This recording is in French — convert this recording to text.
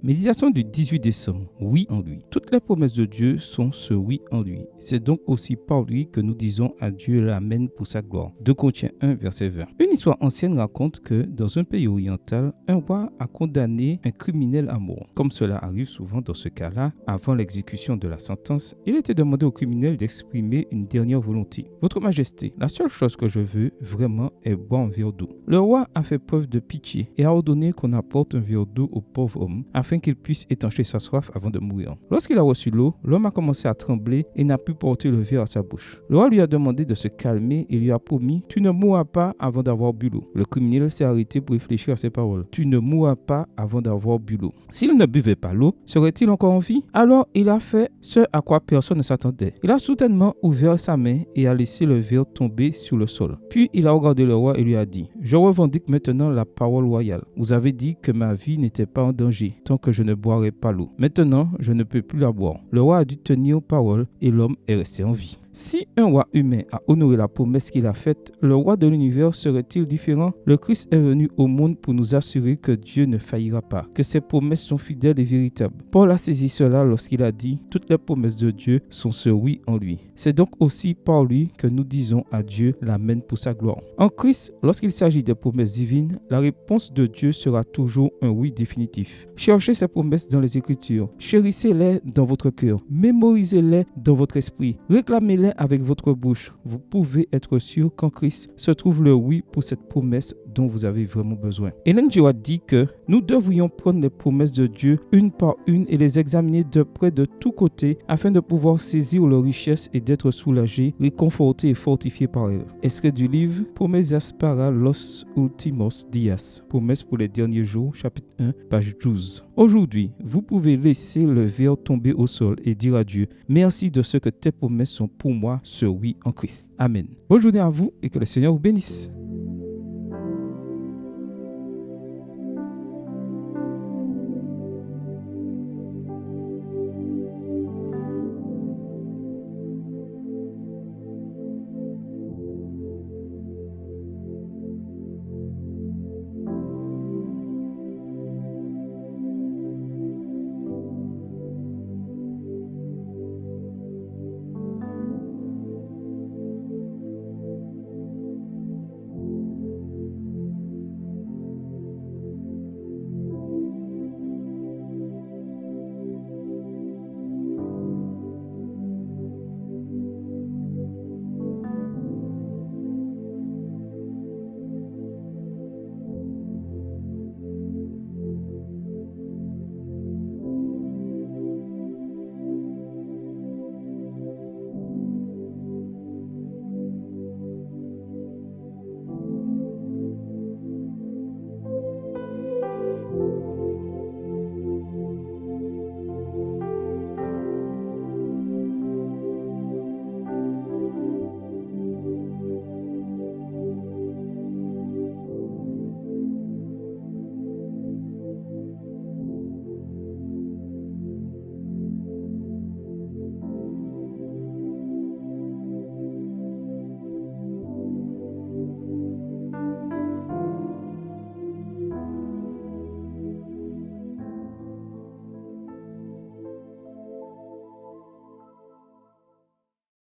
Méditation du 18 décembre. Oui en lui. Toutes les promesses de Dieu sont ce oui en lui. C'est donc aussi par lui que nous disons à Dieu l'Amen pour sa gloire. 2 Corinthiens 1, verset 20. Une histoire ancienne raconte que dans un pays oriental, un roi a condamné un criminel à mort. Comme cela arrive souvent dans ce cas-là, avant l'exécution de la sentence, il était demandé au criminel d'exprimer une dernière volonté. Votre Majesté, la seule chose que je veux vraiment est boire un verre d'eau. Le roi a fait preuve de pitié et a ordonné qu'on apporte un verre d'eau au pauvre homme afin qu'il puisse étancher sa soif avant de mourir. Lorsqu'il a reçu l'eau, l'homme a commencé à trembler et n'a pu porter le verre à sa bouche. Le roi lui a demandé de se calmer et lui a promis « Tu ne mourras pas avant d'avoir bu l'eau ». Le criminel s'est arrêté pour réfléchir à ces paroles. « Tu ne mourras pas avant d'avoir bu l'eau ». S'il ne buvait pas l'eau, serait-il encore en vie? Alors il a fait ce à quoi personne ne s'attendait. Il a soudainement ouvert sa main et a laissé le verre tomber sur le sol. Puis il a regardé le roi et lui a dit « Je revendique maintenant la parole royale. Vous avez dit que ma vie n'était pas en danger tant que je ne boirai pas l'eau. Maintenant, je ne peux plus la boire. » Le roi a dû tenir parole et l'homme est resté en vie. Si un roi humain a honoré la promesse qu'il a faite, le roi de l'univers serait-il différent? Le Christ est venu au monde pour nous assurer que Dieu ne faillira pas, que ses promesses sont fidèles et véritables. Paul a saisi cela lorsqu'il a dit « Toutes les promesses de Dieu sont ce oui en lui ». C'est donc aussi par lui que nous disons à Dieu l'Amen pour sa gloire. En Christ, lorsqu'il s'agit des promesses divines, la réponse de Dieu sera toujours un oui définitif. Cherchez ces promesses dans les Écritures, chérissez-les dans votre cœur, mémorisez-les dans votre esprit, réclamez-les avec votre bouche. Vous pouvez être sûr qu'en Christ se trouve le oui pour cette promesse dont vous avez vraiment besoin. Ellen G. White dit que nous devrions prendre les promesses de Dieu une par une et les examiner de près de tous côtés afin de pouvoir saisir leur richesse et d'être soulagés, réconfortés et fortifiés par elles. Extrait du livre Promesas para los últimos días. Promesses pour les derniers jours, chapitre 1, page 12. Aujourd'hui, vous pouvez laisser le verre tomber au sol et dire à Dieu « Merci de ce que tes promesses sont pour moi, ce oui en Christ. » Amen. Bonne journée à vous et que le Seigneur vous bénisse.